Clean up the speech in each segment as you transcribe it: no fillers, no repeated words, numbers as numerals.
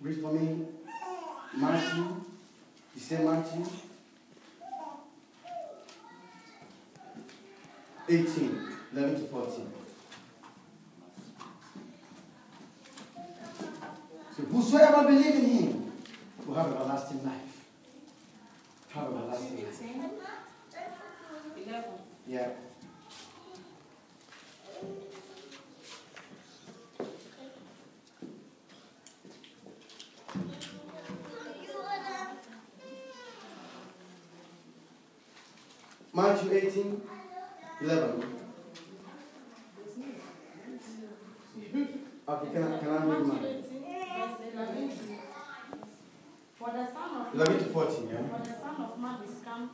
Read for me. Matthew. You say Matthew 18, 11 to 14. So whosoever believes in him will have everlasting life. Have everlasting life. 11. Yeah. Matthew 18, 11. Okay, can I read mine? 18, verse 11. For the Son of 11 to 14, yeah? For the Son of Man is come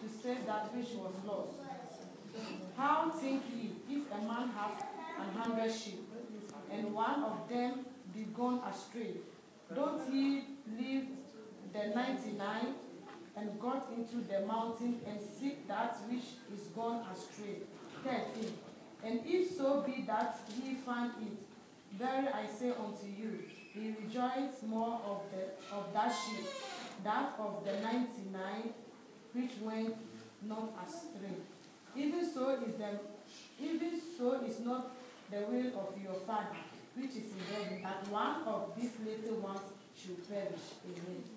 to save that which was lost. How think ye, if a man have 100 sheep, and one of them be gone astray, don't he leave the 99 and go into the mountain and seek that which is gone astray? 13. And if so be that he find it, verily I say unto you, he rejoices more of that sheep, that of the 99 which went not astray. Even so is not the will of your Father which is in heaven, that one of these little ones should perish.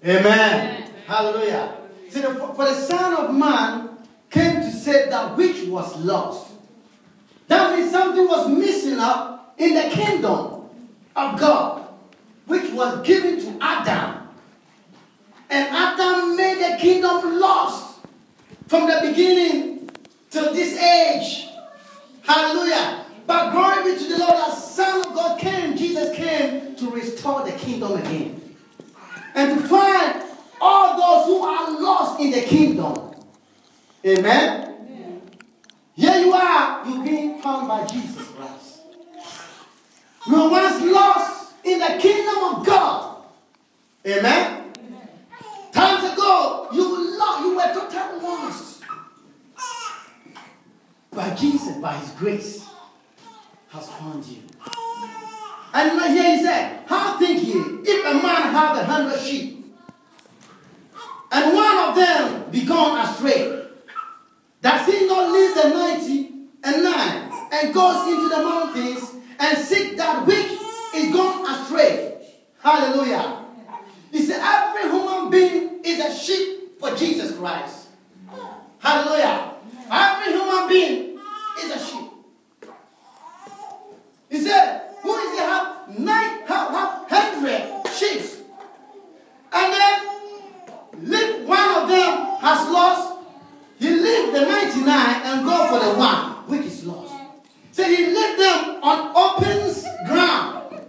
Amen. Amen. Hallelujah. See, for the Son of Man came to save that which was lost. That means something was missing out in the kingdom of God, which was given to Adam. And Adam made the kingdom lost from the beginning till this age. Hallelujah. But glory be to the Lord, the Son of God came, Jesus came to restore the kingdom again. And to find all those who are lost in the kingdom. Amen. Amen. Here you are, you're being found by Jesus Christ. You were once lost in the kingdom of God. Amen. Amen. Times ago, you were totally lost. But Jesus, by his grace, has found you. And here he said, how think ye, if a man have 100 sheep, and one of them be gone astray, does he not leave the 99 and goes into the mountains and seek that which is gone astray? Hallelujah. He said every human being is a sheep for Jesus Christ. Hallelujah. Every human being is a sheep. He said, who is he have 100 sheep? And then one of them has lost. He leave the 99 and go for the one which is lost. So he leave them on open ground.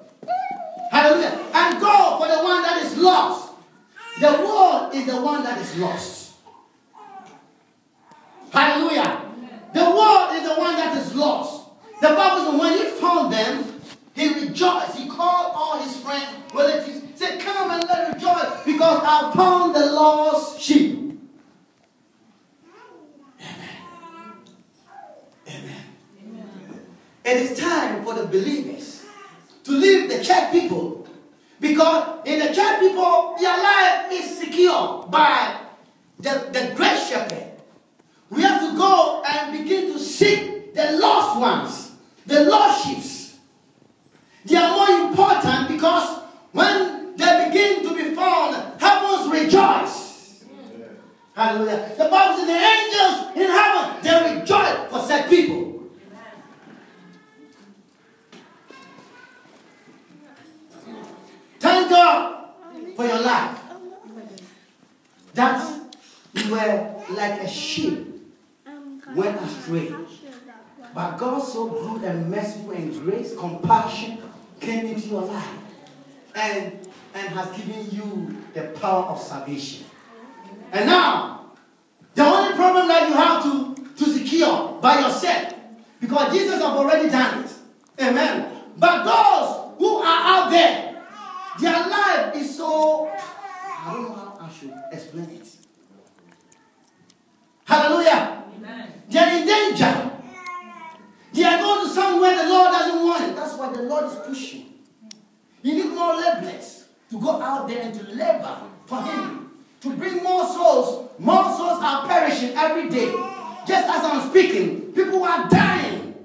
Hallelujah. And go for the one that is lost. The world is the one that is lost. Hallelujah. The world is the one that is lost. The Bible says when he found them, he rejoiced. He called all his friends, relatives, said, come and let us rejoice because I found the lost sheep. Amen. Amen. Amen. It is time for the believers to leave the church people, because in the church people, their life is secure by the great shepherd. We have to go and begin to seek the lost ones, the lost sheep. They are more important because when they begin to be found, heavens rejoice. Yeah. Hallelujah. The Bible says the angels in heaven, they rejoice for such people. Thank God for your life. That you were like a sheep went astray. But God so good and merciful and grace, compassion came into your life and has given you the power of salvation. And now, the only problem that you have to secure by yourself, because Jesus has already done it. Amen. But those who are out there, their life is so, I don't know how I should explain it. Hallelujah. Amen. They are in danger. They are going to somewhere the Lord doesn't want it. That's why the Lord is pushing. You need more laborers. to go out there and to labor for him, to bring more souls. More souls are perishing every day. Just as I'm speaking, people are dying.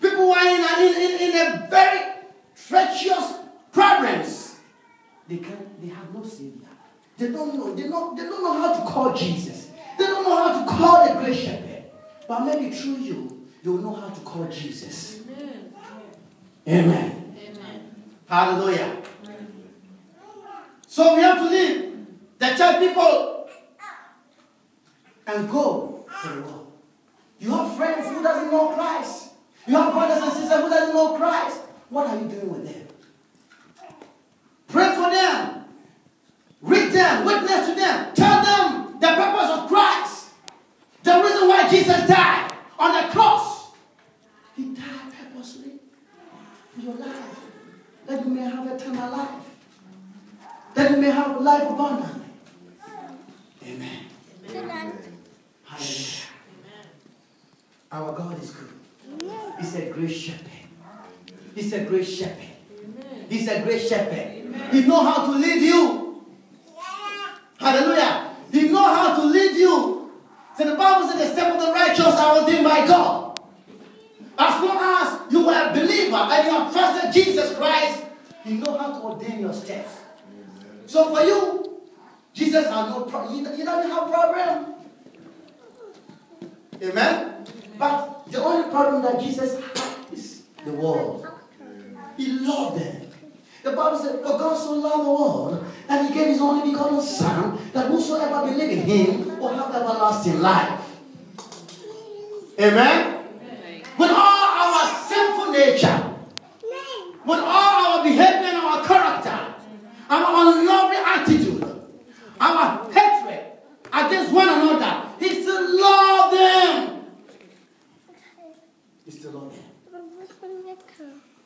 People are in a very treacherous problems. They have no savior. They don't know. They don't know how to call Jesus. They don't know how to call the great shepherd. But maybe through you, they will know how to call Jesus. Amen. Amen. Amen. Hallelujah. Amen. So we have to leave the church people and go to the world. You have friends who doesn't know Christ. You have brothers and sisters who doesn't know Christ. What are you doing with them? Pray for them. Read them. Witness to them. Tell them the purpose of Christ. The reason why Jesus died on the cross. He died purposely for your life. That you may have eternal life. That you may have life abundantly. Amen. Amen. Hallelujah. Our God is good. He's a great shepherd. He's a great shepherd. He's a great shepherd. He knows how to lead you. Hallelujah. He knows how to lead you. So the Bible says the step of the righteous are ordained by God. As long as you are a believer and you have trusted Jesus Christ, He knows how to ordain your steps. So for you, Jesus has no problem. You don't have a problem. Amen? But the only problem that Jesus had is the world. He loved them. The Bible said, for God so loved the world, and He gave His only begotten Son, that whosoever believe in Him will have everlasting life. Amen? With all our sinful nature, with all our behavior and our character, our unlovely attitude, our hatred against one another, He still loved them. He still loved them.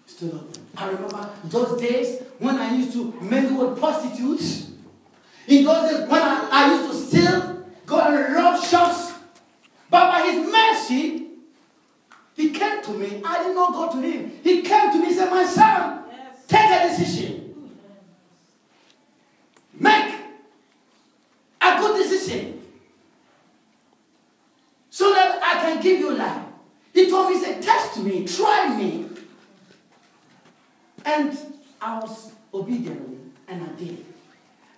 Still loved them. I remember those days when I used to mingle with prostitutes. In those days when I used to steal, go and rob shops. But by His mercy, He came to me. I did not go to Him. He came to me and said, my son, take a decision. Make a good decision. So that I can give you life. He told me, he said, test me, try me. And I was obedient, and I did.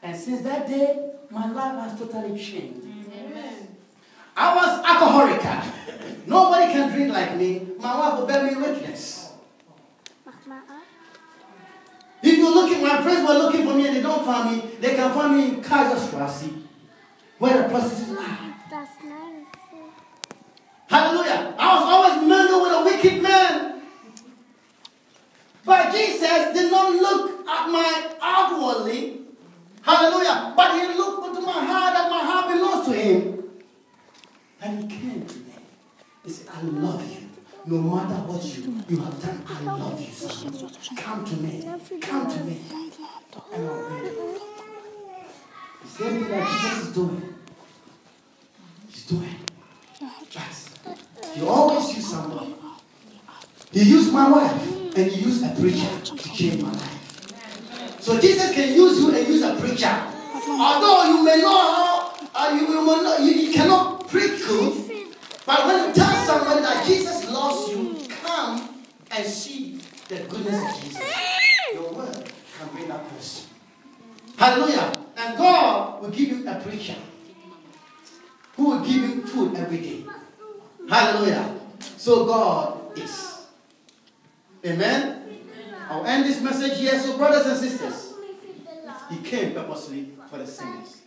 And since that day, my life has totally changed. Amen. I was alcoholic. Nobody can drink like me. My wife will bear me witness. If you're looking, my friends were looking for me and they don't find me, they can find me in Kaiserstrasse, where the prostitutes are. Hallelujah. I was always mingled with a wicked man. But Jesus did not look at my outwardly. Hallelujah. But He looked into my heart, that my heart belongs to Him. And He came to me. He said, I love you. No matter what you have done, I love you, son. Come to me. Come to me. And I'll bring you. The same thing that Jesus is doing. He's doing. Just. He always use somebody. He used my wife, and He used a preacher to change my life. So Jesus can use you and use a preacher. Although you may know how, you cannot preach good, but when you tell somebody that Jesus loves you, come and see the goodness of Jesus. Your word can bring that person. Hallelujah. And God will give you a preacher who will give you food every day. Hallelujah. So God is. Amen? I'll end this message here. So brothers and sisters, He came purposely for the sinners.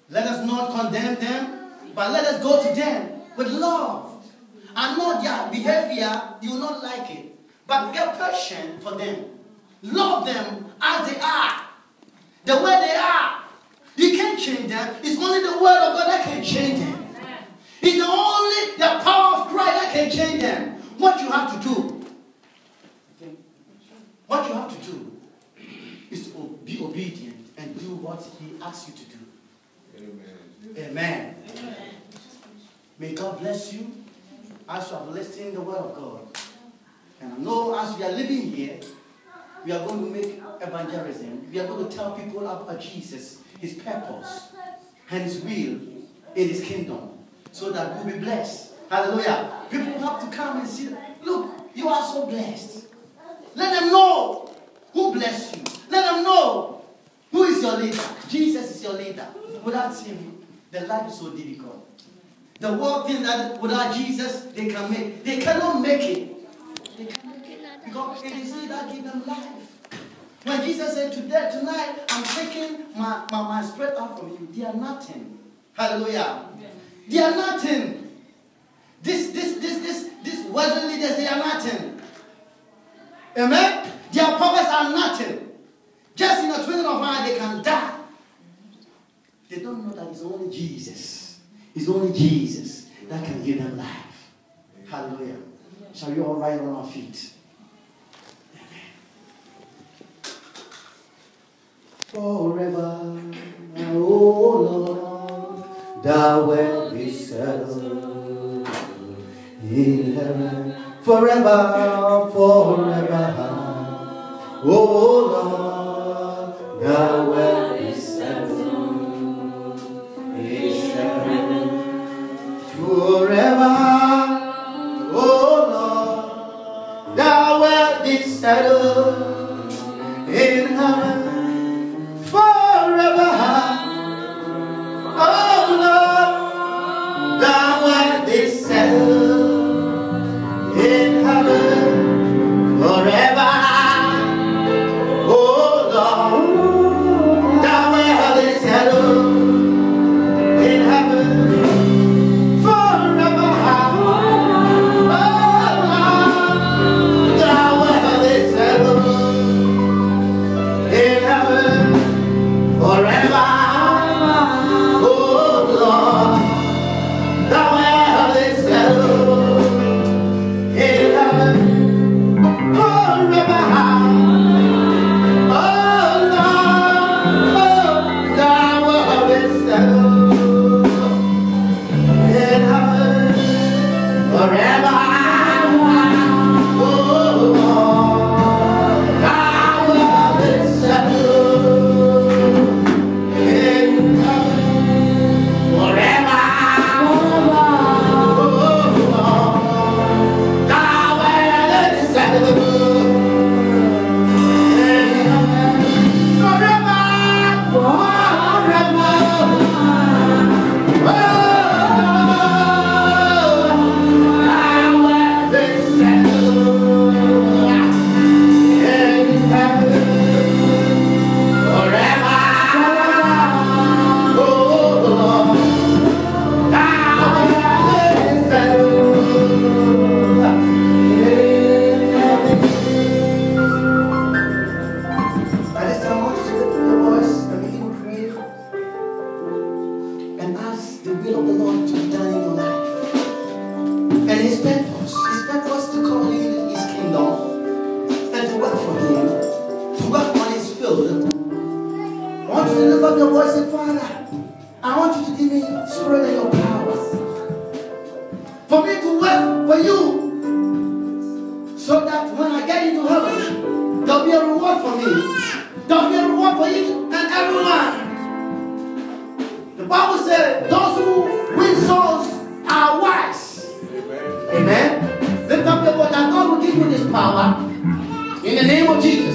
Let us not condemn them, but let us go to them with love. And not their behavior, you will not like it. But get passion for them. Love them as they are. The way they are. You can't change them. It's only the word of God that can change them. It's only the power of Christ that can change them. What you have to do. What you have to do is to be obedient and do what He asks you to do. Amen. Amen. Amen. May God bless you as you are listening to the word of God. And I know as we are living here, we are going to make evangelism. We are going to tell people about Jesus, his purpose, and his will in his kingdom, so that we'll be blessed. Hallelujah. People have to come and see, look, you are so blessed. Let them know who blessed you. Let them know who is your leader. Jesus is your leader. Without him, the life is so difficult. The world thinks that without Jesus, they can make. They cannot make it. They can't make it. Because it is he that gives them life. When Jesus said, tonight, I'm taking my spirit out from you. They are nothing. Hallelujah. They are nothing. These worldly leaders, they are nothing. Amen? Their powers are nothing. Just in a twinkling of an eye, they can die. They don't know that it's only Jesus. It's only Jesus that can give them life. Hallelujah. Shall we all rise on our feet? Forever, oh Lord, thou wilt be settled in heaven. Forever, forever, oh Lord, thou wilt be settled in heaven. Forever, oh Lord, thou wilt be settled in heaven. Forever, oh Lord, thou wilt be settled in heaven. Forever, oh Lord, thou wilt be settled in heaven. Forever, oh Lord, thou wilt be settled in heaven. Forever, oh Lord, thou wilt be settled in heaven. Forever, oh Lord, thou wilt be settled in heaven. Forever, oh Lord, thou wilt be settled. In the name of Jesus.